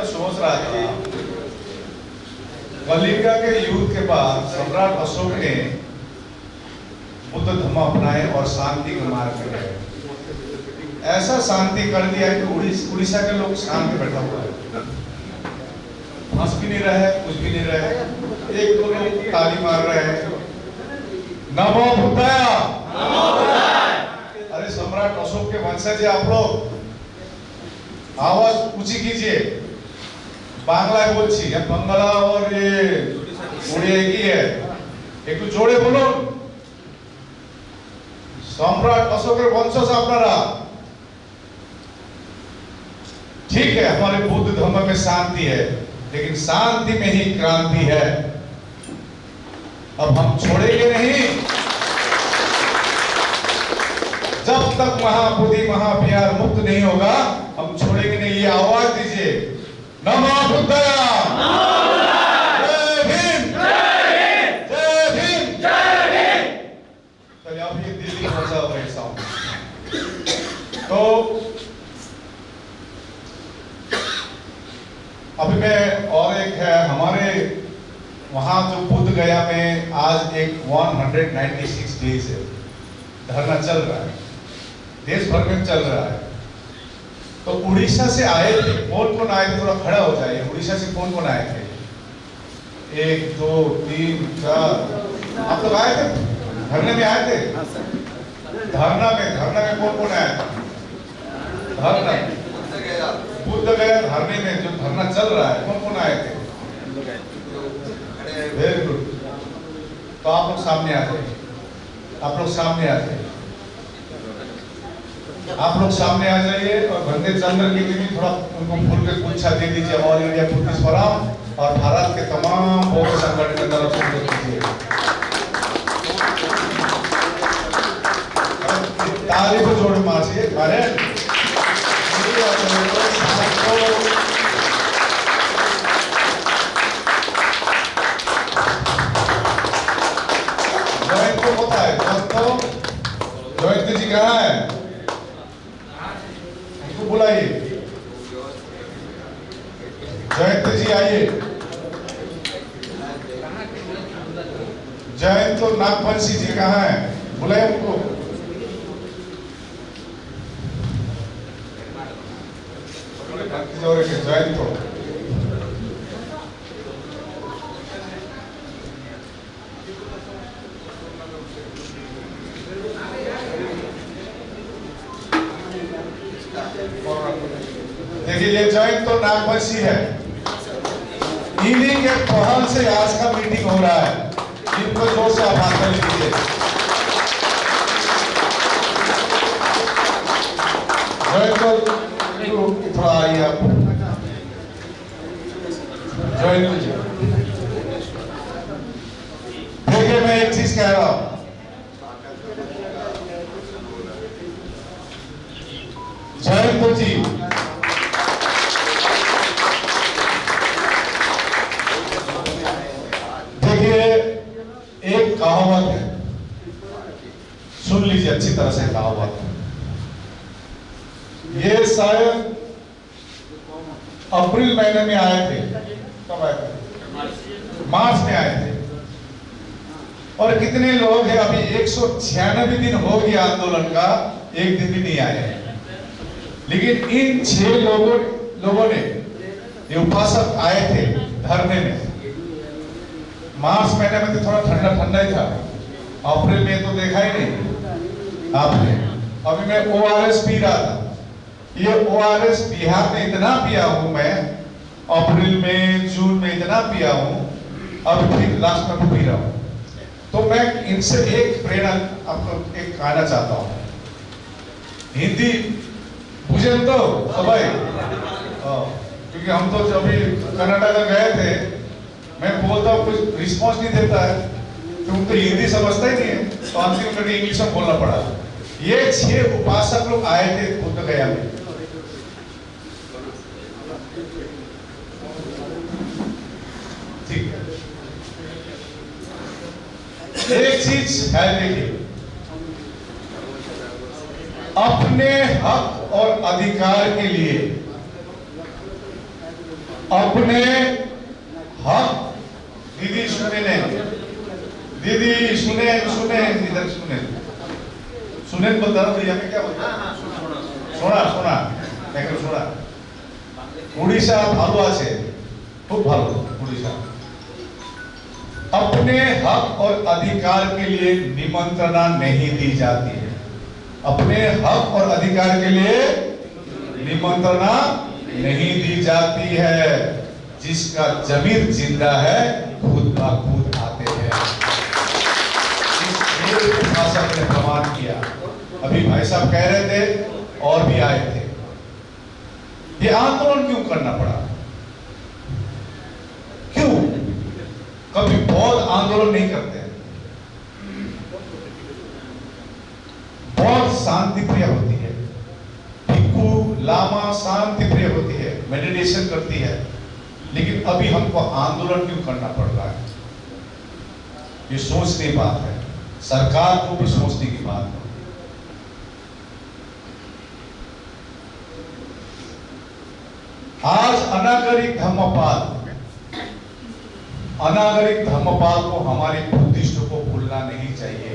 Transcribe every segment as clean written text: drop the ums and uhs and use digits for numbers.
मैं सोच रहा था, कलिंगा के युद्ध के बाद सम्राट अशोक ने बुद्ध धर्म अपनाए और शांति के मार्ग पे गए। ऐसा शांति कर दिया कि उड़ीसा के लोग शांत बैठा हुआ है, हंस भी नहीं रहे, कुछ भी नहीं रहे, एक दो लोग ताली मार रहे हैं, नमो बुद्धाय। अरे सम्राट अशोक के वंशज है आप लोग, आवाज ऊंची कीजिए। बांग्ला बोलছি, ये बांग्ला और ये उड़िया की है, एक तो जोड़े बोलो। सम्राट अशोक के वंशज अपनारा, ठीक है, हमारे बुद्ध धर्म में शांति है, लेकिन शांति में ही क्रांति है। अब हम छोड़ेंगे नहीं जब तक महाबोधि महाविहार मुक्त नहीं होगा, हम छोड़ेंगे नहीं। ये आवाज दीजिए, नमो बुद्धाय, जय भीम, जय भीम। चलिए अब ये दिल्ली पहुंचा हुआ है साउंड। तो अभी मैं, और एक है हमारे वहां जो बुद्ध गया में आज एक 196 डेज है, धरना चल रहा है, देश भर में चल रहा है। तो उड़ीसा से आए थे, कौन आए थे, थोड़ा खड़ा हो जाइए। उड़ीसा से कौन आए थे? 1 2 3 4, आप लोग आए थे, धरने में आए थे। धरना में कौन आया था? धरना बुद्ध गया धरने में, जो धरना चल रहा है, कौन आए थे? Very good. तो आप लोग सामने आ जाइए, आप लोग सामने आ जाइए, आप लोग सामने आ जाइए। और बंदे चंद्र के लिए भी थोड़ा उनको फूल के गुच्छा दे दीजिए। ऑल इंडिया बुद्धिस्ट फोरम और भारत के तमाम बौद्ध संगठन की तरफ से दे दीजिए। ताली को जोड़ मारिए। अरे जयंत को पता है, जयंत जी कहाँ है? इसको बुलाइए। जयंत जी आइए। जयंत तो नागवंशी जी कहाँ है? बुलाइए उनको। जयंत को देखिए, ये जयंत तो नागवंशी है, इन्हीं के पहल से आज का मीटिंग हो रहा है। इनको जोर से आभार दीजिए। जयंत को थोड़ा आइए आप। जयंत जी, देखिए मैं एक चीज कह रहा हूं, जयंत जी, देखिए एक कहावत है, सुन लीजिए अच्छी तरह से कहावत। ये शायद अप्रैल महीने में आए थे। कब आए थे? मार्च में आए थे। और कितने लोग हैं? अभी 196 दिन हो गया आंदोलन का, एक दिन भी नहीं आए हैं। लेकिन इन 6 लोगों ने, ये उपासक आए थे धरने में। मार्च महीने में तो थोड़ा ठंडा ही था, अप्रैल में तो देखा ही नहीं आपने। अभी मैं ORS पी रहा था। ये ORS बिहार में इतना पिया हूं मैं, अप्रैल में जून में इतना पिया हूं, अब फिर लास्ट में पी रहा हूं। तो मैं इनसे एक प्रेरणा आपको एक कहना चाहता हूं। हिंदी बुझे तो भाई, क्योंकि हम तो जब भी कनाडा में गए थे, मैं बोलता हूँ कुछ रिस्पॉन्स नहीं देता है, तुम तो हिंदी समझता ही नहीं है, तो अंतिम करके इंग्लिश में बोलना पड़ा। ये 6 उपासक लोग आए थे बुद्ध गया में। ठीक है, एक चीज है, देखिए, अपने हक और अधिकार के लिए अपने हक, दीदी सुने नहीं, दीदी सुने सुने इधर सुने सुने बता रहा भैया, मैं क्या बोलता শোনা শোনা দেখো শোনা उड़ीसा ভালো আছে, खूब ভালো उड़ीसा। अपने हक और अधिकार के लिए निमंत्रणा नहीं दी जाती है, अपने हक और अधिकार के लिए निमंत्रणा नहीं दी जाती है। जिसका जमीर जिंदा है खुद ब खुद आते हैं। इस भाषा ने प्रमाण किया। अभी भाई साहब कह रहे थे और भी आए थे, ये आंदोलन क्यों करना पड़ा? क्यों? कभी बौद्ध आंदोलन नहीं करते, बौद्ध शांति प्रिय होती है, भिक्खु लामा शांति प्रिय होती है, मेडिटेशन करती है, लेकिन अभी हमको आंदोलन क्यों करना पड़ रहा है? ये सोचने की बात है, सरकार को भी सोचने की बात है। आज अनागरिक धर्मपाल को हमारे बुद्धिस्ट को भूलना नहीं चाहिए।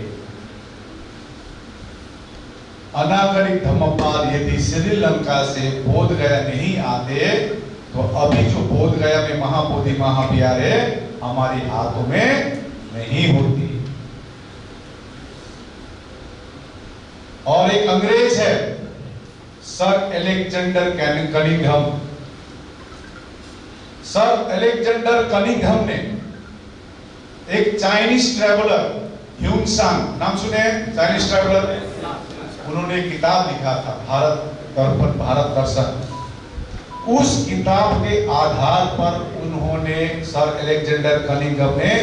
अनागरिक धर्मपाल यदि श्रीलंका से बोध गया नहीं आते तो अभी जो बोध गया में महाबोधि महाविहार है हमारे हाथों में नहीं होती। और एक अंग्रेज है sir Alexander Cunningham. Sir Alexander Cunningham ने एक चाइनीज ट्रैवलर ह्यूनसांग, नाम सुने? चाइनीज ट्रैवलर, उन्होंने एक किताब लिखा था भारत दर्पण, भारत दर्शन। उस किताब के आधार पर उन्होंने सर एलेक्जेंडर कनिंघम ने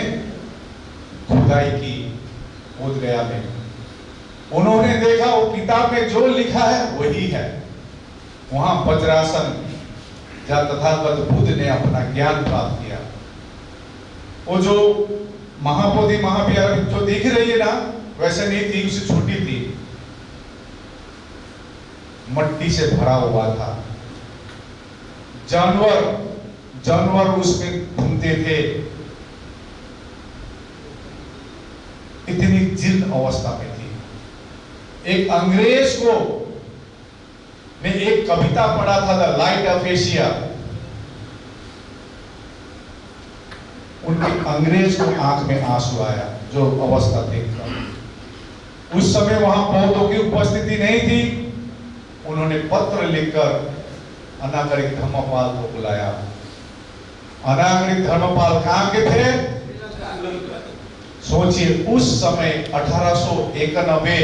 खुदाई की बोध गया में। उन्होंने देखा वो किताब में जो लिखा है वही है। वहां वज्रासन जहाँ तथागत बुद्ध ने अपना ज्ञान प्राप्त किया, वो जो महाबोधि महाविहार जो दिख रही है ना वैसे नहीं थी, उससे छोटी थी, मट्टी से भरा हुआ था। जानवर उसमें घूमते थे। इतनी जीर्ण अवस्था में थी। एक अंग्रेज को ने एक कविता पढ़ा था द लाइट ऑफ एशिया। उनके अंग्रेज को आंख में आंसू आया जो अवस्था देखकर। उस समय वहां बौद्धों की उपस्थिति नहीं थी। उन्होंने पत्र लिखकर अनागरिक धर्मपाल को बुलाया। अनागरिक धर्मपाल कहां के थे? सोचिए उस समय 1891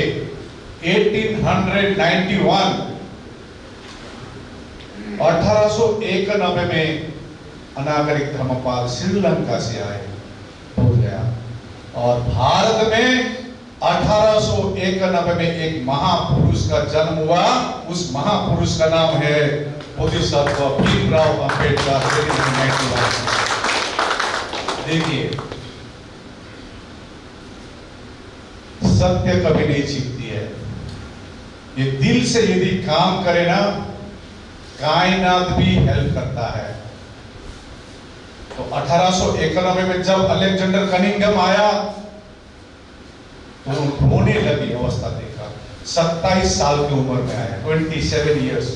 1891 में अनागरिक धर्मपाल श्रीलंका से आए, हो गया। और भारत में 1891 में एक महापुरुष का जन्म हुआ। उस महापुरुष का नाम है बोधिसत्व भीमराव अंबेडकर। देखिए सत्य कभी नहीं छिपती है। ये दिल से यदि काम करे ना कायनात भी हेल्प करता है। तो 1891 में जब अलेक्जेंडर कनिंघम आया तो रोने लगी अवस्था देखा। 27 साल की उम्र में आया, 27 इयर्स।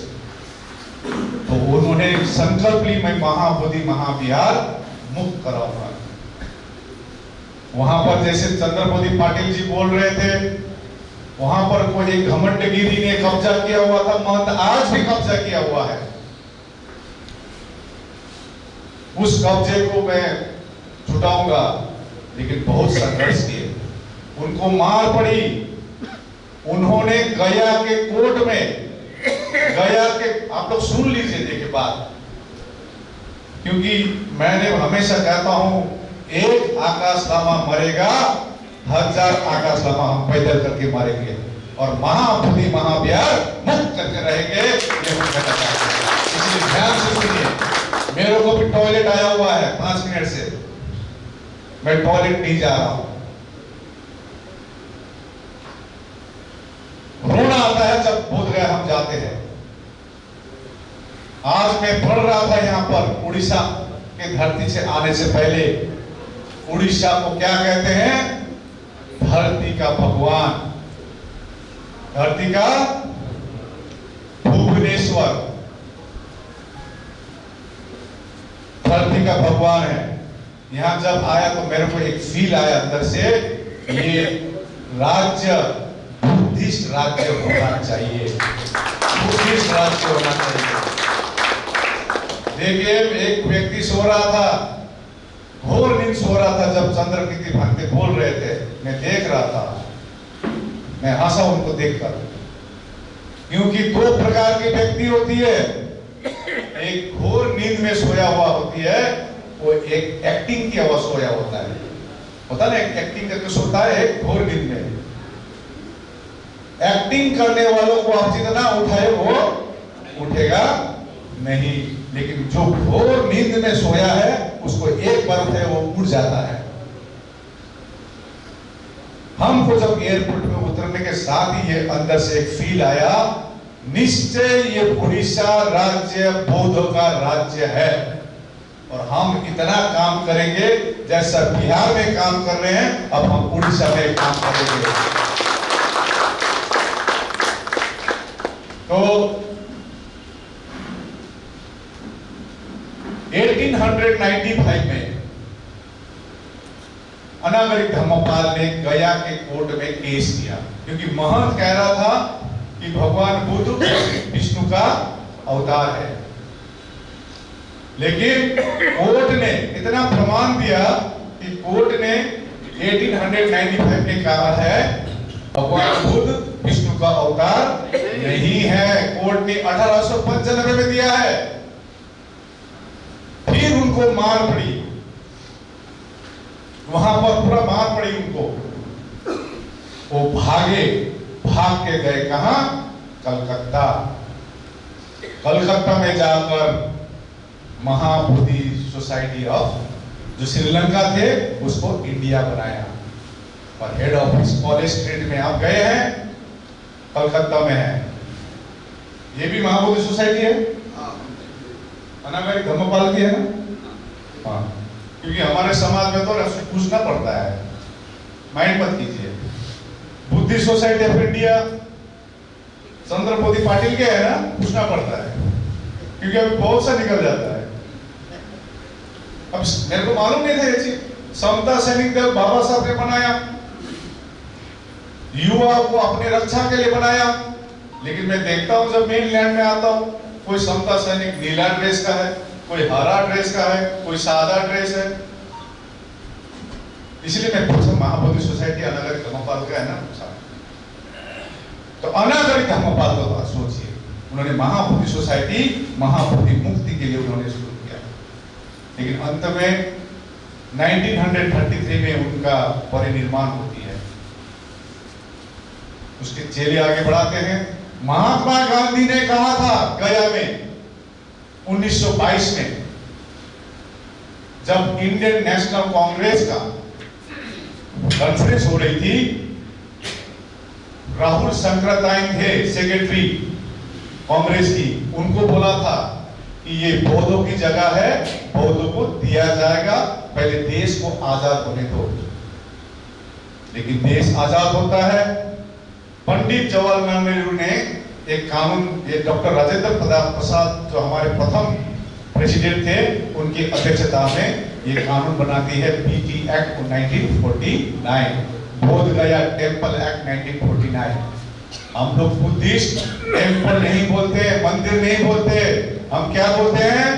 तो उन्होंने संकल्प ली मैं महाबोधि महाविहार मुक्त कराऊंगा। वहां पर जैसे चंद्रबोधि पाटिल जी बोल रहे थे, वहां पर कोई एक घमंडगिरी ने कब्जा किया हुआ था, महंत आज भी कब्जा किया हुआ है। उस कब्जे को मैं छुटाऊंगा, लेकिन बहुत संघर्ष किए, उनको मार पड़ी। उन्होंने गया के कोर्ट में, गया के, आप लोग सुन लीजिए देखिए बात, क्योंकि मैंने हमेशा कहता हूं एक आकाश लामा मरेगा, 1000 आकाश लामा हम पैदल करके मारेंगे और महाबोधि महाविहार मुक्त करके रहेंगे। ये हम कहना चाहते हैं। इसलिए ध्यान से सुनिए। मेरे को भी टॉयलेट आया हुआ है 5 मिनट से, मैं टॉयलेट नहीं जा रहा हूं। रोना आता है जब बोध गया हम जाते हैं। आज मैं पढ़ रहा था यहाँ पर, उड़ीसा के धरती से आने से पहले उड़ीसा को क्या कहते हैं? धरती का भगवान, धरती का भुवनेश्वर, धरती का भगवान है। यहां जब आया तो मेरे को एक फील आया अंदर से, ये राज्य बुद्धिस्ट राज्य होना चाहिए, बुद्धिस्ट राज्य होना चाहिए। देखिए, एक व्यक्ति सो रहा था, घोर नींद सो रहा था, जब चंद्रकीर्ति भक्ति बोल रहे थे, मैं देख रहा था, मैं हंसा उनको देखकर, क्योंकि दो प्रकार की व्यक्ति होती है, एक घोर नींद में सोया हुआ होती है, वो एक एक्टिंग की अवस्था सोया होता है, होता ना, एक्टिंग करके सोता है घोर नींद में। एक्टिंग करने वालों को आप जितना उठाए वो उठेगा नहीं, लेकिन जो घोर नींद में सोया है उसको एक बार उठाए वो उठ जाता है। हमको जब एयरपोर्ट में उतरने के साथ ही ये अंदर से एक फील आया, निश्चय ये उड़ीसा राज्य बौद्धों का राज्य है, और हम इतना काम करेंगे जैसा बिहार में काम कर रहे हैं, अब हम उड़ीसा में काम करेंगे। तो 1895 में अनागरिक धर्मपाल ने गया के कोर्ट में केस किया, क्योंकि महंत कह रहा था कि भगवान बुद्ध विष्णु का अवतार है। लेकिन कोर्ट ने इतना प्रमाण दिया कि कोर्ट ने 1895 में कहा है भगवान बुद्ध विष्णु का अवतार नहीं है। कोर्ट ने 1895 में दिया है। फिर उनको मार पड़ी, वहां पर पूरा मार पड़ी उनको, वो भाग के गए कहां? कलकत्ता। कलकत्ता में जाकर महाबोधि सोसाइटी ऑफ, जो श्रीलंका थे, उसको इंडिया बनाया, और हेड ऑफिस कॉलेज स्ट्रीट में आप गए हैं, कलकत्ता में है। ये भी महाबोधि सोसाइटी है, अनागरिक धर्मपाल की है ना। हाँ, क्योंकि हमारे समाज में तो पूछना पड़ता है, माइंड मत कीजिए। Buddhist Society of India Chandrapoti Patil के है ना, पूछना पड़ता है, क्योंकि अभी बहुत सा निकल जाता है। अब मेरे को मालूम नहीं था ये चीज। समता सैनिक दल बाबा साहब ने बनाया, युवा को अपने रक्षा के लिए बनाया, लेकिन मैं देखता हूं जब मेन लैंड में आता हूं, कोई समता सैनिक नीला ड्रेस का है, कोई हरा ड्रेस का है, कोई सादा ड्रेस है। इसलिए मैं पूछा, महाबोधि सोसाइटी अनागरिक धर्मपाल का है ना, तो अनागरिक धर्मपाल का बात सोचिए, उन्होंने महाबोधि सोसाइटी महाबोधि मुक्ति के लिए उन्होंने शुरू किया, लेकिन अंत में 1933 में उनका परिनिर्माण होती है। उसके चेले आगे बढ़ाते हैं। महात्मा गांधी ने कहा था गया में 1922 में, जब इंडियन नेशनल कांग्रेस का कॉन्फ्रेंस हो रही थी, राहुल शंकरताइन थे सेक्रेटरी कांग्रेस की, उनको बोला था कि ये बौद्धों की जगह है, बौद्धों को दिया जाएगा, पहले देश को आजाद होने दो। लेकिन देश आजाद होता है, पंडित जवाहरलाल नेहरू ने एक कानून, ये डॉक्टर राजेंद्र प्रसाद जो हमारे प्रथम प्रेसिडेंट थे, उनकी अध्यक्षता में ये कानून बनाती है, बीटी एक्ट 1949, बोध गया टेम्पल एक्ट 1949। हम लोग बुद्धिस्ट टेम्पल नहीं बोलते, मंदिर नहीं बोलते, हम क्या बोलते हैं?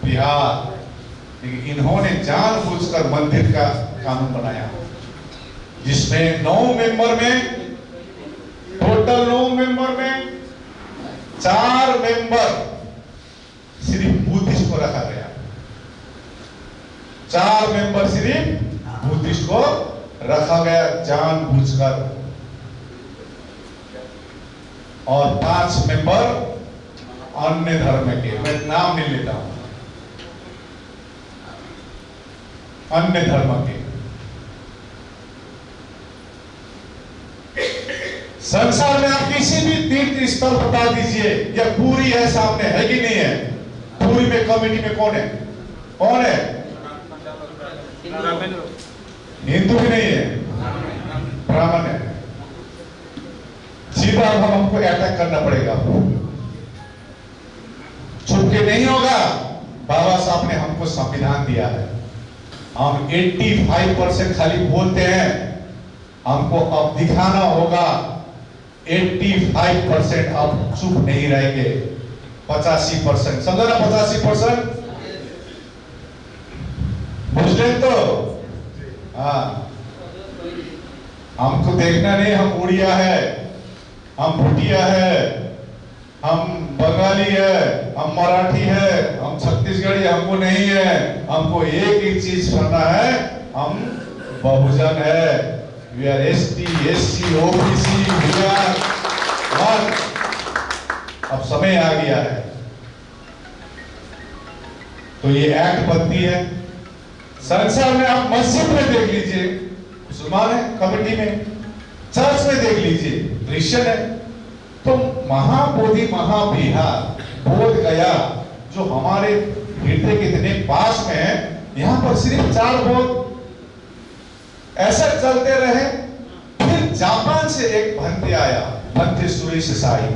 बिहार। लेकिन इन्होंने जानबूझकर मंदिर का कानून बनाया, जिसमें 9 मेंबर में, टोटल 9 मेंबर में 4 मेंबर सिर्फ बुद्धिस्ट को रखा गया, 4 मेंबर सिर्फ बुद्धिस्ट को रखा गया जानबूझकर, और 5 मेंबर अन्य धर्म के, मैं नाम नहीं लेता हूं, अन्य धर्म के। संसार में आप किसी भी तीर्थ स्थल बता दीजिए, या पूरी है सामने, है कि नहीं है? पूरी में कम्युनिटी में कौन है? कौन है? हिंदू भी नहीं है, ब्राह्मण है। सीधा हमको अटैक करना पड़ेगा, छुप के नहीं होगा। बाबा साहब ने हमको संविधान दिया है, हम 85% खाली बोलते हैं, हमको अब दिखाना होगा 85%। अब चुप नहीं रहेंगे, 85%, समझो ना? 85% मुस्लिम तो हाँ, हमको देखना नहीं हम उड़िया है, हम भूटिया है, हम बंगाली है, हम मराठी है, हम छत्तीसगढ़ी, हमको नहीं है। हमको एक ही चीज करना है, हम बहुजन है। We are ST, SC, OBC, we are one. अब समय आ गया है, तो ये एक्ट बनती है। संसार में आप मस्जिद में देख लीजिए, मुसलमान है कमेटी में, चर्च में देख लीजिए क्रिश्चियन है। तो महाबोधि महाविहार बोध गया जो हमारे हृदय के इतने पास में है, यहां पर सिर्फ 4 बोध ऐसा चलते रहे। फिर जापान से एक भंते आया, भंते सुरेश साई।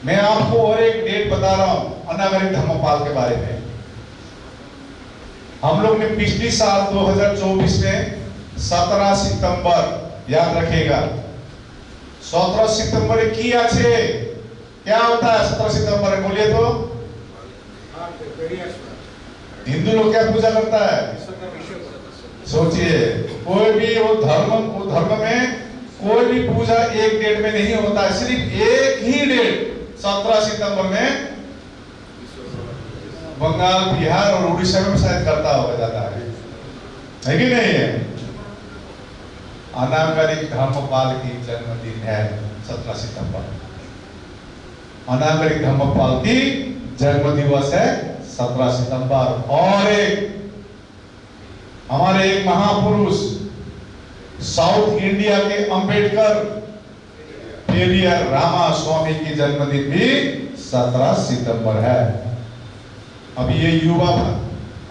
मैं आपको और एक डेट बता रहा हूं अनागरिक धर्मपाल के बारे में। हम लोग ने पिछली साल 2024 में 17 सितंबर याद रखेगा, 17 सितंबर की আছে क्या होता है 17 सितंबर? बोलिए तो। हिंदू लोग क्या पूजा करता है? सोचिए, कोई भी वो धर्म में कोई भी पूजा एक डेट में नहीं होता है, सिर्फ एक ही डेट 17 सितंबर में बंगाल, बिहार और उड़ीसा में शायद करता होगा जाता है कि नहीं है? अनागरिक धर्मपाल की जन्मदिन है 17 सितंबर। अनागरिक धर्मपाल की जन्म दिवस है 17 सितंबर। और एक हमारे एक महापुरुष साउथ इंडिया के अंबेडकर पेरियर रामा स्वामी की जन्मदिन भी 17 सितंबर है। अब ये युवा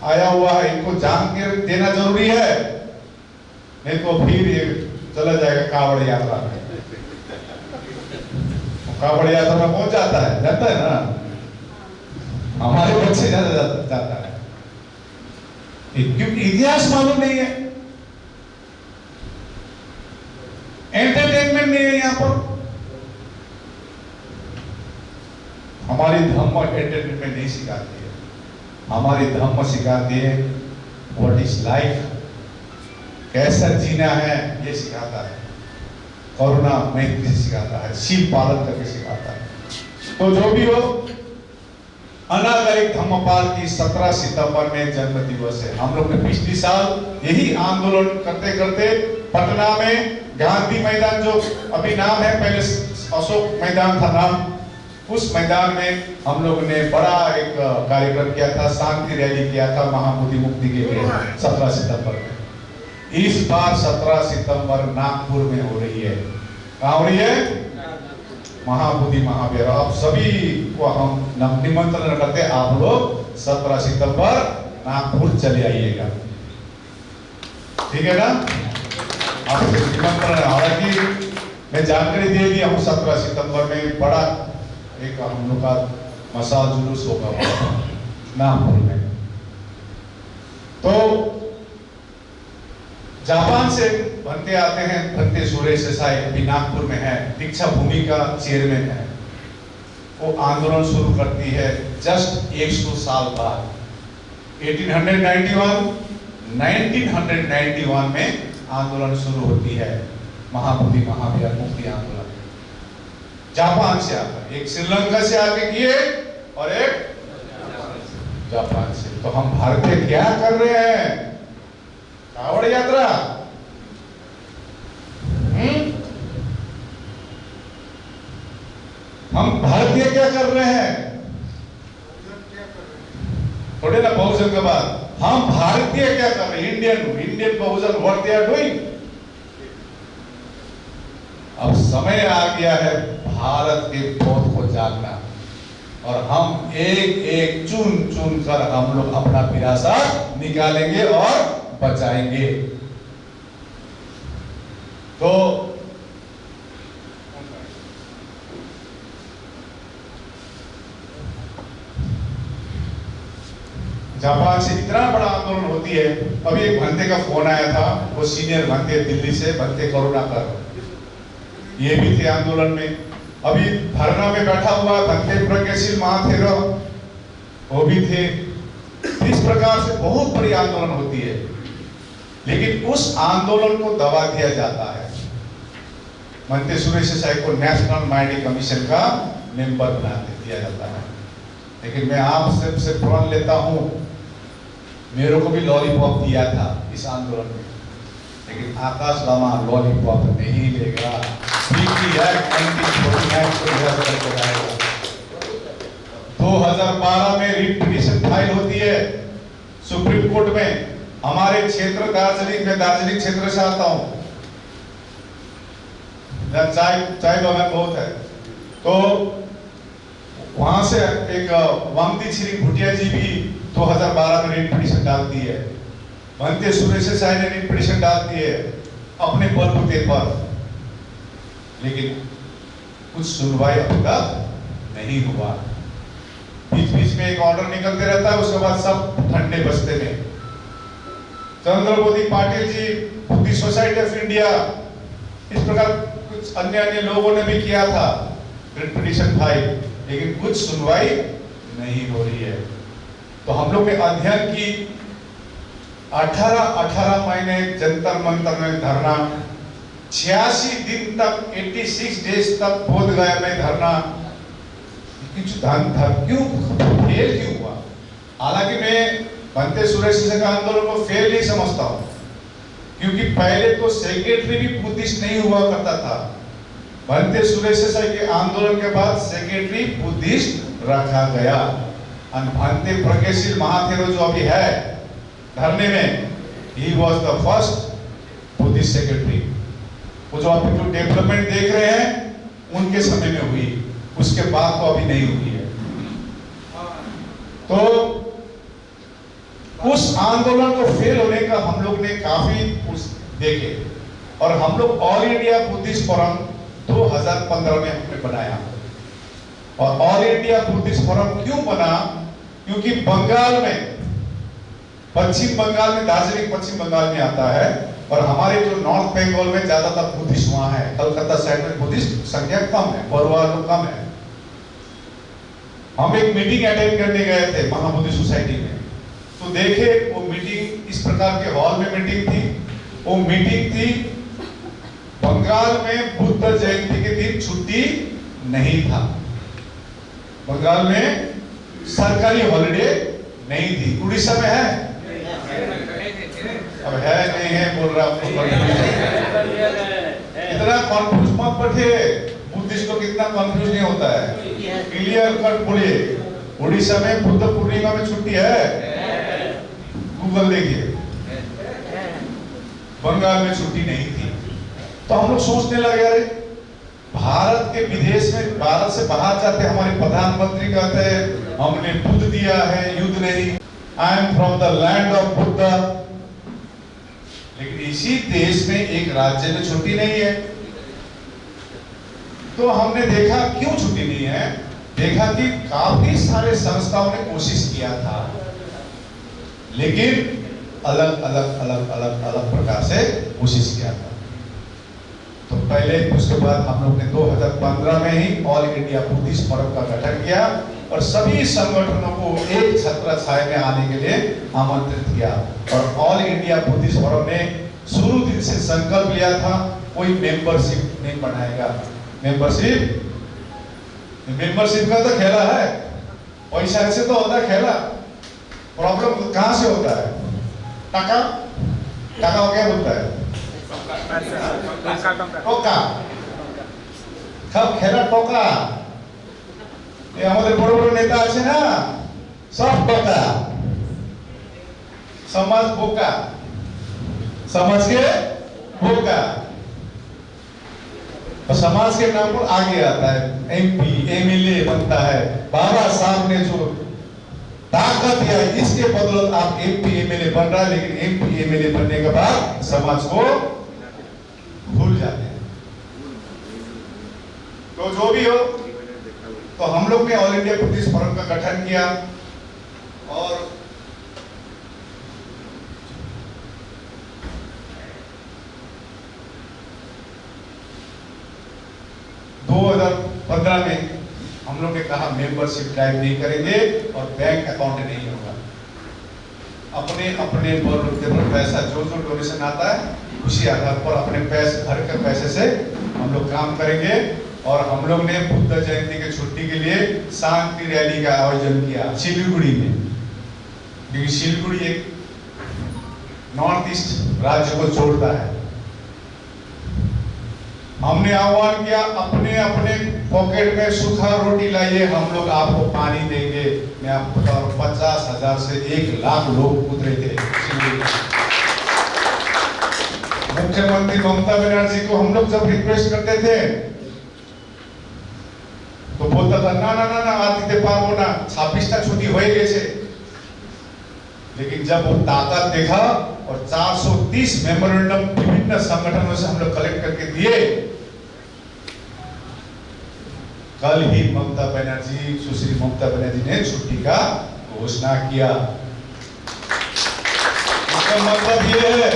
आया हुआ है, इनको जान के देना जरूरी है, नहीं तो फिर ये चला जाएगा कावड़ यात्रा में। कावड़ यात्रा में पहुंच जाता है, जानता है ना? हमारे बच्चे ज्यादा जाता है, क्योंकि इतिहास मालूम नहीं है, एंटरटेनमेंट नहीं है यहाँ पर। हमारी धर्म एंटरटेनमेंट नहीं सिखाती है, हमारी धर्म सिखाती है व्हाट इज लाइफ, कैसा जीना है ये सिखाता है, करुणा मैत्री सिखाता है, शिव पालन करके सिखाता है। तो जो भी हो, अनागरिक धर्मपाल की 17 सितंबर में जन्म दिवस है। हम लोग ने पिछली साल यही आंदोलन करते करते पटना में गांधी मैदान, जो अभी नाम है, पहले अशोक मैदान था नाम, उस मैदान में हम लोग ने बड़ा एक कार्यक्रम किया था, शांति रैली किया था महाबोधि मुक्ति के लिए 17 सितंबर में। इस बार 17 सितंबर नागपुर में हो रही है। कहाँ हो रही है? महाबोधि महावीर। आप सभी को हम निमंत्रण करते हैं, आप लोग 17 सितंबर नागपुर चले आइएगा, ठीक है ना? आपको निमंत्रण है। हालांकि मैं जानकारी दे दी, हम 17 सितंबर में बड़ा एक हम लोग का मसाल जुलूस होगा नागपुर में। तो जापान से भंते आते हैं, भंते सुरेश साई अभी नागपुर में है, दीक्षा भूमि का चेयरमैन है। वो आंदोलन शुरू करती है जस्ट 100 साल बाद 1991 में आंदोलन शुरू होती है, महाबोधि महावीर मुक्ति आंदोलन। जापान से आकर, एक श्रीलंका से आके किए और एक जापान से। तो हम भारतीय क्या कर रहे हैं? कावड़ यात्रा। हम भारतीय क्या कर रहे हैं? थोड़े ना बहुजन के बाद, हम भारतीय क्या कर रहे हैं? Indian Bahujan what they are doing? समय आ गया है भारत के बोध को जागना, और हम एक एक चुन चुन कर हम लोग अपना विरासत निकालेंगे और बचाएंगे। तो जापान से इतना बड़ा आंदोलन होती है। अभी एक भंते का फोन आया था, वो सीनियर भंते दिल्ली से, भंते करुणाकर, ये भी थे आंदोलन में। अभी धरना में बैठा हुआ भंते प्रज्ञाशील महाथेरो, वो भी थे। इस प्रकार से बहुत बड़ी आंदोलन होती है, लेकिन उस आंदोलन को दबा दिया जाता है। भंते सुरेश साहब को नेशनल माइनिंग कमीशन का मेंबर बना दिया जाता है। लेकिन मैं आप सबसे प्रण लेता हूं, मेरे को भी लॉलीपॉप दिया था इस आंदोलन में, लेकिन आकाश लामा लॉलीपॉप नहीं लेगा। 2012 में रिट पिटीशन फाइल होती है सुप्रीम कोर्ट में। हमारे क्षेत्र दार्जिलिंग में, दार्जिलिंग क्षेत्र से आता हूं, चाय बागान बहुत है, तो वहां से एक वामती श्री भुटिया जी भी 2012 में रिट पिटीशन डालती है। भंते सुरेश साहब ने रिट पिटीशन डालती है अपने बलबूते पर, लेकिन कुछ सुनवाई अब तक नहीं हुआ। बीच बीच में एक ऑर्डर निकलते रहता है, उसके बाद सब ठंडे बस्ते में। चंद्रबोधी Patil ji, Buddhist Society of India, इस प्रकार कुछ अन्य अन्य लोगों ने भी किया था रिट पिटीशन फाइल, लेकिन कुछ सुनवाई नहीं हो रही है। तो हम लोग ने अध्ययन की 18 महीने जंतर मंतर में धरना, 86 दिन तक 86 डेज तक बोध गया में धरना। क्यों फेल क्यों हुआ? हालांकि मैं भंते सुरेश का आंदोलन को फेल नहीं समझता हूं, क्योंकि पहले तो सेक्रेटरी भी बुद्धिस्ट नहीं हुआ करता था। भंते सुरेश के आंदोलन के बाद सेक्रेटरी बुद्धिस्ट रखा गया। भंते प्रज्ञाशील महाथेरो जो अभी है धरने में, he was the first Buddhist secretary. वो जो आप जो डेवलपमेंट देख रहे हैं उनके समय में हुई, उसके बाद तो अभी नहीं हुई है। तो उस आंदोलन को फेल होने का हम लोग ने काफी देखे, और हम लोग ऑल इंडिया बुद्धिस्ट फोरम 2015 में हमने बनाया। और ऑल इंडिया बुद्धिस्ट फोरम क्यों बना? क्योंकि बंगाल में, पश्चिम बंगाल में, दार्जिलिंग पश्चिम बंगाल में आता है, और हमारे जो नॉर्थ बंगाल में ज्यादातर बुद्धिस्ट वहां है। कलकत्ता साइड में बुद्धिस्ट संख्या कम है, बरुआ लोग कम है। हम एक मीटिंग अटेंड करने गए थे महाबुद्धि सोसाइटी में, तो देखे वो मीटिंग इस प्रकार के हॉल में मीटिंग थी। वो मीटिंग थी, बंगाल में बुद्ध जयंती के दिन छुट्टी नहीं था। बंगाल में सरकारी हॉलिडे नहीं थी। उड़ीसा में है? अब है नहीं है बोल रहा आपको। इतना कॉन्फ्यूज मत बैठिए, बुद्धिस्ट को कितना कॉन्फ्यूज नहीं होता है। क्लियर कट बोलिए, उड़ीसा में बुद्ध पूर्णिमा में छुट्टी है? गूगल देखिए, बंगाल में छुट्टी नहीं थी। तो हम लोग सोचने लगे, अरे भारत के विदेश में, भारत से बाहर जाते हमारे प्रधानमंत्री कहते हैं हमने बुद्ध दिया है, युद्ध नहीं, I am from the land of Buddha. लेकिन इसी देश में एक राज्य में छुट्टी नहीं है। तो हमने देखा क्यों छुट्टी नहीं है। देखा कि काफी सारे संस्थाओं ने कोशिश किया था, लेकिन अलग अलग प्रकार से कोशिश किया था। तो पहले, उसके बाद हम लोग ने 2015 में ही ऑल इंडिया बुद्धिस्ट फोरम का गठन किया, और सभी संगठनों को एक छत्र छाया में आने के लिए आमंत्रित किया। और ऑल इंडिया बुद्धिस्ट फोरम ने शुरू दिन से संकल्प लिया था, कोई मेंबरशिप नहीं बनाएगा। मेंबरशिप का तो खेला है, पैसा से तो होता है खेला। प्रॉब्लम कहां से होता है? टाका क्या बोलता है? टोका। कब खेला टोका? ये हमारे बड़े बड़े नेता আছে ना, सब टोका। समाज बोका, समझ के बोका। और समाज के नाम पर आगे आता है, MP MLA बनता है। बाबा साहब ने जो ताकत या इसके बदौलत आप MP MLA बन रहा है, लेकिन MP MLA बनने के बाद समाज को भूल जाते हैं। तो जो भी हो, तो हम लोग ने ऑल इंडिया बुद्धिस्ट फोरम का गठन किया और 2015 में हम लोग ने कहा मेंबरशिप ड्राइव नहीं करेंगे और बैंक अकाउंट नहीं होगा। अपने अपने बलबूते पर पैसा जो जो डोनेशन आता है उसी आधार पर अपने पैसे घर के पैसे से हम लोग काम करेंगे। और हम लोग ने बुद्ध जयंती की छुट्टी के लिए शांति रैली का आयोजन किया सिलीगुड़ी में, क्योंकि सिलीगुड़ी एक नॉर्थ ईस्ट राज्य को जोड़ता है। हमने आह्वान किया, अपने अपने पॉकेट में सूखा रोटी लाइए, हम लोग आपको पानी देंगे। मैं आपको बता रहा हूं 50,000 से 1,00,000 लोग उतरे थे। मुख्यमंत्री ममता बनर्जी को हम लोग जब रिक्वेस्ट करते थे तो बोलता था ना ना ना ना आदित्य पार्वो ना 26टा छुट्टी हो गए छे। लेकिन जब वो ताकत देखा और 430 मेमोरेंडम विभिन्न संगठनों से हम लोग कलेक्ट करके दिए, कल ही ममता बनर्जी, सुश्री ममता बनर्जी ने छुट्टी का घोषणा किया। इसका मतलब ये है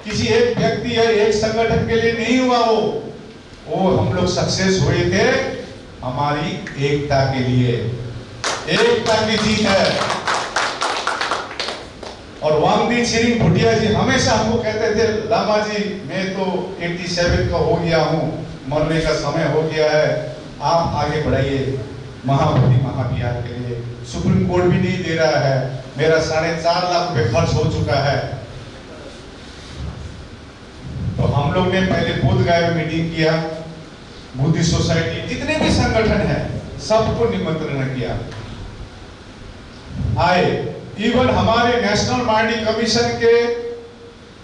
किसी एक व्यक्ति या एक संगठन के लिए नहीं हुआ, वो हम लोग सक्सेस हुए थे हमारी एकता के लिए। एकता की जीत है। और वांगदी छिरिंग भुटिया जी हमेशा हमको कहते थे, लामा जी मैं तो 87 का हो गया हूँ, मरने का समय हो गया है, आप आगे बढ़ाइए महाबोधि महाविहार के लिए। सुप्रीम कोर्ट भी नहीं दे रहा है, मेरा 4.5 लाख रुपए खर्च हो चुका है। तो हम लोग ने पहले बोधगया में मीटिंग किया, बुद्धिस्ट सोसाइटी जितने भी संगठन है सबको निमंत्रण किया, आए। इवन हमारे नेशनल माइंडिंग कमीशन के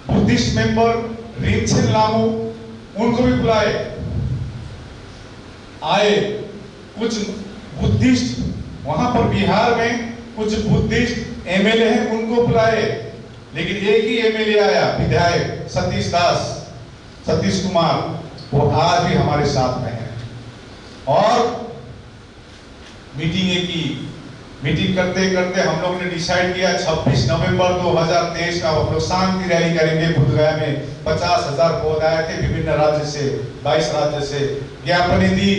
बुद्धिस्ट मेंबर रिंचेन लामू, उनको भी बुलाए, आए। कुछ बुद्धिस्ट वहां पर बिहार में कुछ बुद्धिस्ट MLA हैं, उनको बुलाए। लेकिन एक ही MLA आया, विधायक सतीश कुमार, वो आज भी हमारे साथ में है। और मीटिंग करते करते हम लोग ने डिसाइड किया 26 नवंबर 2023 का हम लोग शांति रैली करेंगे बुधगया में। 50,000 पौधे आए थे विभिन्न राज्य से, 22 राज्य से। ज्ञापन दी,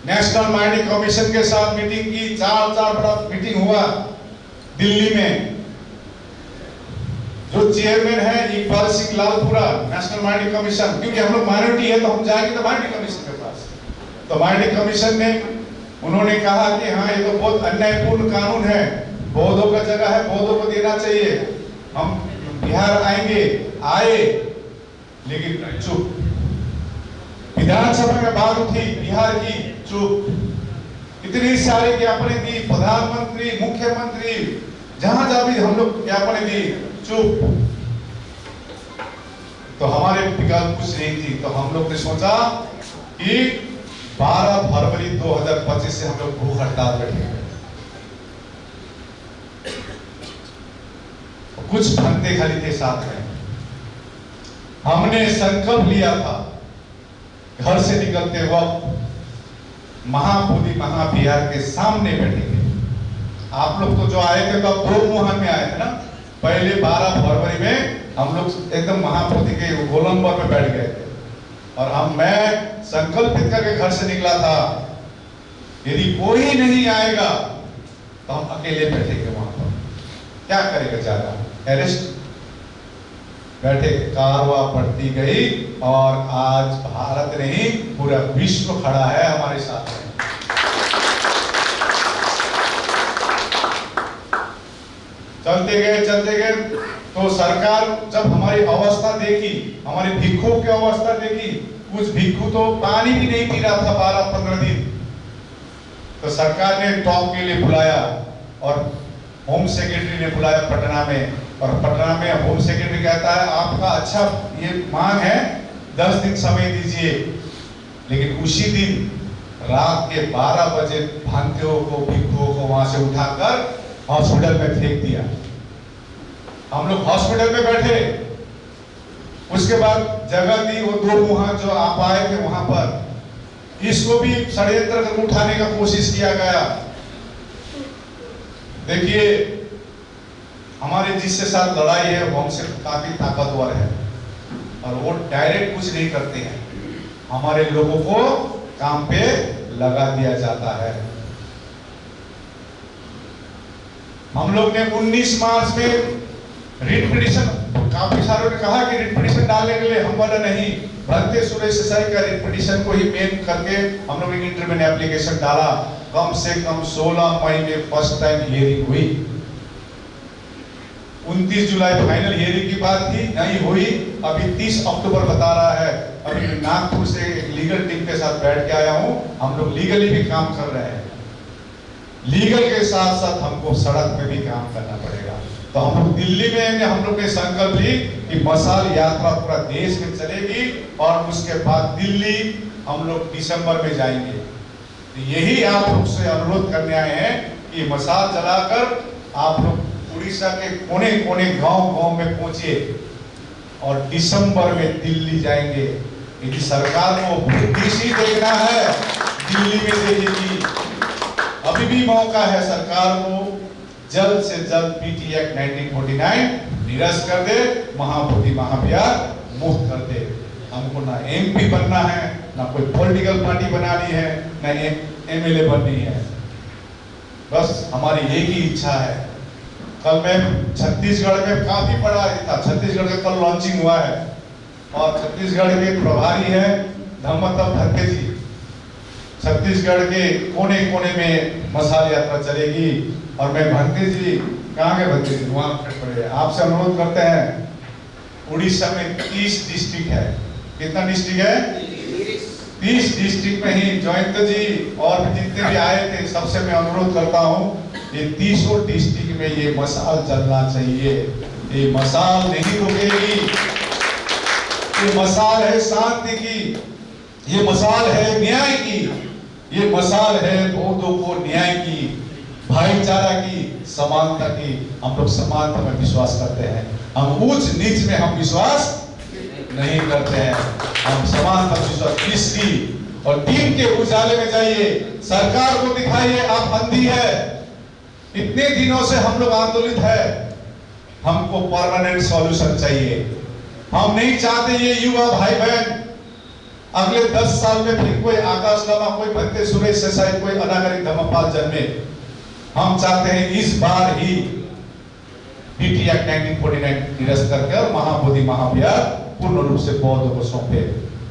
नेशनल माइंडिंग कमीशन के साथ मीटिंग की, 4 बड़ा मीटिंग हुआ दिल्ली में। जो चेयरमैन है Iqbal Singh Lalpura, national minding commission, क्योंकि हम लोग माइनॉरिटी है तो हम जाएंगे तो माइंडिंग कमीशन के पास। तो माइंडिंग कमीशन ने उन्होंने कहा कि हाँ ये तो बहुत अन्यायपूर्ण कानून है, बौद्धों का जगह है, बौद्धों को देना चाहिए, हम बिहार आएंगे। आए लेकिन चुप। विधानसभा में बात उठी बिहार की, चुप। इतनी सारी ज्ञापनें दी, प्रधानमंत्री, मुख्यमंत्री, जहां जहां भी हम लोग ज्ञापनें दी, चुप। तो हमारे विकल्प कुछ नहीं थी। तो हम लोग ने सोचा कि 12 फरवरी 2025 से हम लोग भूख हड़ताल बैठेंगे। कुछ फंदे खाली थे साथ में। हमने संकल्प लिया था घर से निकलते वक्त महाबोधि महाविहार के सामने बैठेंगे। आप लोग तो जो आए थे तो अब 2 मुहान में आए थे ना। पहले 12 फरवरी में हम लोग एकदम महाबोधि के गोलंबर में बैठ गए थे और मैं संकल्पित करके घर से निकला था, यदि कोई नहीं आएगा तो हम अकेले बैठेंगे वहां पर। क्या करेगा ज्यादा, अरेस्ट। बैठे, कारवा पड़ती गई और आज भारत नहीं पूरा विश्व खड़ा है हमारे साथ में। चलते गए तो सरकार जब हमारी अवस्था देखी, हमारे भिक्षुओं की अवस्था देखी, कुछ भिक्षु तो पानी भी नहीं पी रहा था 12-15 दिन, तो सरकार ने टॉक के लिए बुलाया और होम सेक्रेटरी ने बुलाया पटना में। और पटना में होम सेक्रेटरी कहता है आपका अच्छा ये मांग है, 10 दिन समय दीजिए। लेकिन उसी दिन रात के 12 बजे भांतियों को, भिक्षुओं को वहां से उठाकर हॉस्पिटल में फेंक दिया। हम लोग हॉस्पिटल में बैठे, उसके बाद जगह दी वो 2 मुहा जो आप आए थे वहां पर, इसको भी षड्यंत्र कर उठाने का कोशिश किया गया। देखिए, हमारे जिसके साथ लड़ाई है वो हमसे काफी ताकतवर है और वो डायरेक्ट कुछ नहीं करते हैं, हमारे लोगों को काम पे लगा दिया जाता है। हम लोग ने 19 मार्च में रिट पिटीशन, काफी सारों ने कहा कि रिट पिटीशन डालने के लिए, हम बोला नहीं, भक्ति सुरेश देसाई का रिट पिटीशन को ही मेन करके हम लोग इंटरव्यू एप्लीकेशन डाला। कम से कम 16 मई में फर्स्ट टाइम हियरिंग हुई, 29 जुलाई फाइनल हियरिंग की बात थी, नहीं हुई। अभी 30 अक्टूबर बता रहा है। अभी नागपुर से एक लीगल टीम के साथ बैठ के आया हूं, हम लोग लीगली भी काम कर रहे हैं। लीगल के साथ साथ हमको सड़क में भी काम करना पड़ेगा। तो हम लोग दिल्ली में हम लोग ने संकल्प ली कि मशाल यात्रा पूरा देश में चलेगी और उसके बाद दिल्ली हम लोग दिसंबर में जाएंगे। तो यही आप लोग से अनुरोध करने आए हैं कि मशाल जलाकर आप लोग उड़ीसा के कोने कोने गांव-गांव में पहुंचे और दिसंबर में दिल्ली जाएंगे। यदि सरकार को बुद्धिशी देखना है, दिल्ली में देखेगी। अभी भी मौका है सरकार को जल्द से जल्द पीटी एक्ट 1949 निरस्त कर दे, महाबोधि महाविहार मुक्त कर दे। हमको ना एमपी बनना है, ना कोई पॉलिटिकल पार्टी बनानी है, ना एमएलए बननी है। बस हमारी एक ही इच्छा है। कल मैं छत्तीसगढ़ में काफी बड़ा था, छत्तीसगढ़ का कल लॉन्चिंग हुआ है और छत्तीसगढ़ के प्रभारी है धम्मतप धनखे जी। छत्तीसगढ़ के कोने कोने में मशाल यात्रा चलेगी और मैं भंते जी, कहाँ के भंते जी, वहां पड़े, आपसे अनुरोध करते हैं। उड़ीसा में 30 डिस्ट्रिक्ट है, कितना डिस्ट्रिक्ट है? 30 डिस्ट्रिक्ट में ही जयंत जी और भी जितने भी आए थे सबसे मैं अनुरोध करता हूँ, ये 30 डिस्ट्रिक्ट में ये मशाल चलना चाहिए। ये मशाल नहीं रुकेगी, ये मशाल है शांति की, ये मशाल है न्याय की, ये मशाल है बौद्धों को न्याय की, भाईचारा की, समानता की। हम लोग समानता में विश्वास करते हैं, हम ऊंच नीच में हम विश्वास नहीं करते हैं, हम समानता विश्वास। किसकी और टीम के उजाले में जाइए, सरकार को दिखाइए आप अंधी है। इतने दिनों से हम लोग आंदोलित है, हमको परमानेंट सॉल्यूशन चाहिए। हम नहीं चाहते ये युवा भाई बहन अगले 10 साल में फिर कोई आकाश लामा, कोई भंते सुरेश देसाई, कोई अनागरिक धर्मपाल जन्मे। हम चाहते हैं इस बार ही पीटी एक्ट 1949 निरस्त करके और महाबोधि महाविहार पूर्ण रूप से बौद्धों को सौंपे।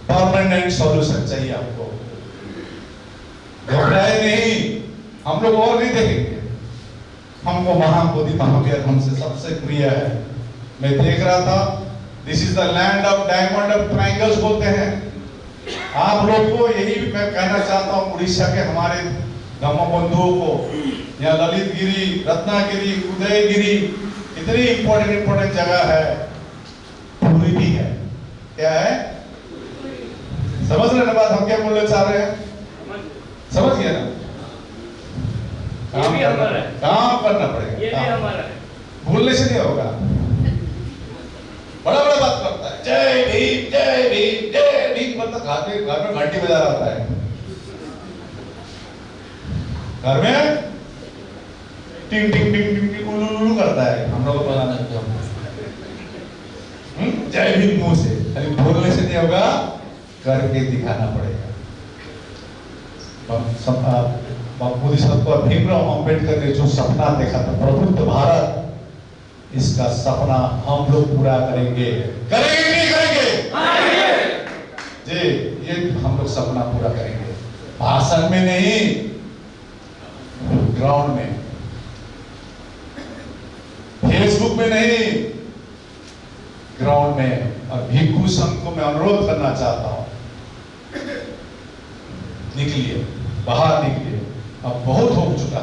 परमानेंट सॉल्यूशन चाहिए हमको, घबराए नहीं, हम लोग और नहीं देखेंगे। हमको महाबोधि महाविहार हमसे सबसे प्रिय है। मैं देख रहा था, this is the land of diamond of triangles बोलते हैं। आप लोग को यही मैं कहना चाहता हूँ, उड़ीसा के हमारे धम्म बंधुओं को, यहाँ ललित गिरी, रत्नागिरी, उदयगिरी, इतनी इंपॉर्टेंट जगह है, पूरी भी है। क्या है? समझ रहे ना बात हम क्या बोलना चाह रहे हैं? समझ गया ना? काम करना पड़ेगा, ये भी हमारा है, भूलने से नहीं होगा। बड़ा बड़ा बात करता है, जय भीम जय भीम जय भीम, मतलब घर में घंटी बजा रहा होता है, घर में टिंग टिंग टिंग टिंग टिंग उल्लू करता है। हम लोग को पता नहीं, जय भीम मुंह से, अरे बोलने से नहीं होगा, करके दिखाना पड़ेगा। बापू सबको भीमराव अम्बेडकर ने जो सपना देखा था प्रबुद्ध भारत, इसका सपना हम लोग पूरा करेंगे। करेंगे नहीं करेंगे? जी, ये हम लोग सपना पूरा करेंगे, भाषण में नहीं, ग्राउंड में, फेसबुक में नहीं, ग्राउंड में। और भिक्षु संघ को मैं अनुरोध करना चाहता हूं, निकलिए, बाहर निकलिए। अब बहुत हो चुका,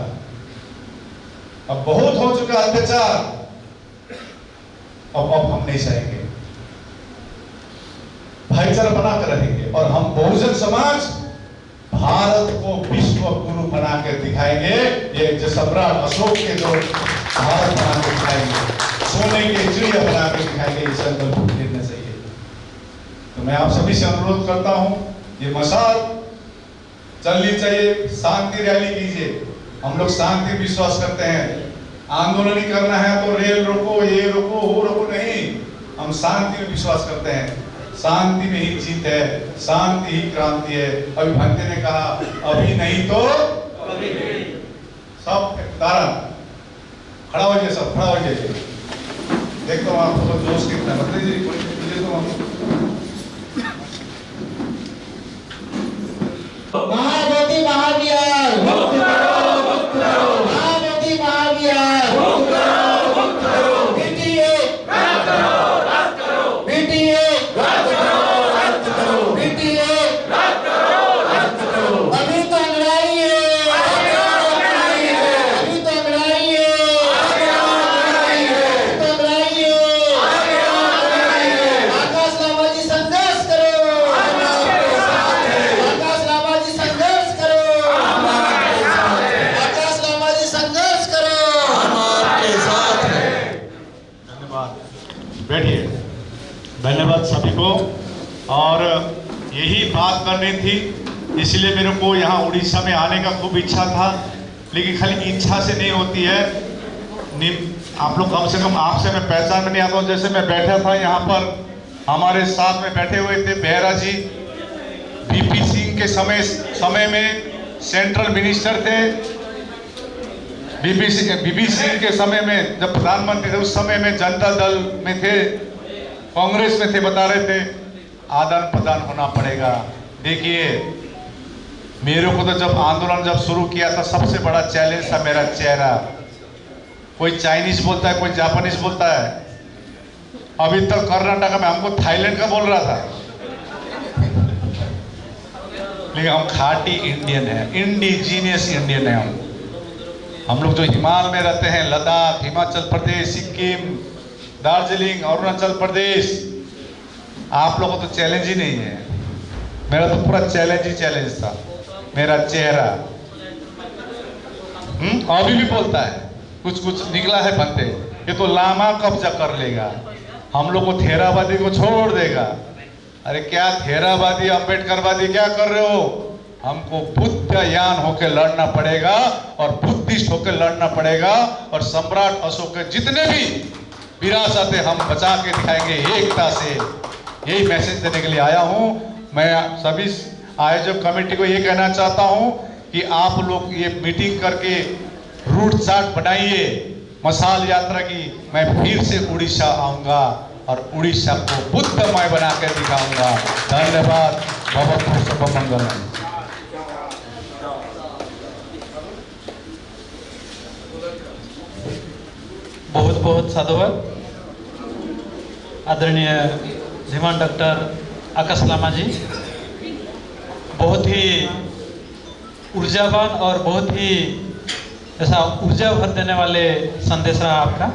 अब बहुत हो चुका अत्याचार, अब हम नहीं सहेंगे। भाईचारा बनाकर रहेंगे और हम बहुजन समाज भारत को विश्व गुरु बना के दिखाएंगे। ये जो सम्राट अशोक के जो भारत बना के दिखाएंगे, सोने के चिड़िया बना के दिखाएंगे, ये संकल्प लेना चाहिए। तो मैं आप सभी से अनुरोध करता हूं, ये मशाल चलनी चाहिए, शांति रैली कीजिए। हम लोग शांति विश्वास करते हैं। आंदोलन ही करना है तो रेल रोको, ये रोको, वो रोको नहीं। हम शांति में विश्वास करते हैं। शांति में ही जीत है, शांति ही क्रांति है। अभी भंते ने कहा अभी नहीं तो कभी नहीं। सब तारण खड़ा हो जाए, सब खड़ा हो जाइए। देखता हूँ आपको तो जोश कितना बताइए। महामोदी महाविहार महामोदी महाविहार बीटीए बीटीए बीटीए अभी तो लड़ाई है, अभी तो लड़ाई है, तो लड़ाई है। आकाश लामाजी संघर्ष करो, आकाश लामाजी संघर्ष करो, आकाश लामाजी संघर्ष करो, हमारे साथ है। धन्यवाद, बैठिए। धन्यवाद सभी को। और यही बात करनी थी, इसलिए मेरे को यहाँ उड़ीसा में आने का खूब इच्छा था, लेकिन खाली इच्छा से नहीं होती है। आप लोग कम से कम आपसे मैं पहचान में नहीं आता हूँ। जैसे मैं बैठा था यहाँ पर, हमारे साथ में बैठे हुए थे बेहरा जी, बीपी सिंह के समय में सेंट्रल मिनिस्टर थे। बीपी सिंह के समय में जब प्रधानमंत्री थे, उस समय में जनता दल में थे, कांग्रेस में थे। बता रहे थे आदान प्रदान होना पड़ेगा। देखिए, मेरे को तो जब आंदोलन जब शुरू किया था, सबसे बड़ा चैलेंज था मेरा चेहरा। कोई चाइनीज बोलता है, कोई जापानीज बोलता है। अभी तक कर्नाटक में हमको थाईलैंड का बोल रहा था, लेकिन हम खाटी इंडियन है, इंडिजीनियस इंडियन है। हम लोग जो हिमालय में रहते हैं, लद्दाख, हिमाचल प्रदेश, सिक्किम, दार्जिलिंग, अरुणाचल प्रदेश, आप लोगों को तो चैलेंज ही नहीं है। मेरा तो पूरा चैलेंज ही चैलेंज था, मेरा चेहरा। अभी भी बोलता है, कुछ कुछ निकला है बनते, ये तो लामा कब्जा कर लेगा, हम लोग को थेरावादी को छोड़ देगा। अरे क्या थेरावादी अम्बेडकरवादी क्या कर रहे हो? हमको बुद्धयान होकर लड़ना पड़ेगा और बुद्धिस्ट होकर लड़ना पड़ेगा। और सम्राट अशोक के जितने भी विरासत है हम बचा के दिखाएंगे एकता से। यही मैसेज देने के लिए आया हूं। मैं सभी आयोजक कमेटी को ये कहना चाहता हूं कि आप लोग ये मीटिंग करके रूट चार्ट बनाइए मशाल यात्रा की। मैं फिर से उड़ीसा आऊंगा और उड़ीसा को बुद्धमय बना के दिखाऊंगा। धन्यवाद। बहुत बहुत शुभमंगल। बहुत बहुत साधुवाद। आदरणीय श्रीमान डॉक्टर आकाश लामा जी, बहुत ही ऊर्जावान और बहुत ही ऐसा ऊर्जा भर देने वाले संदेश रहा आपका।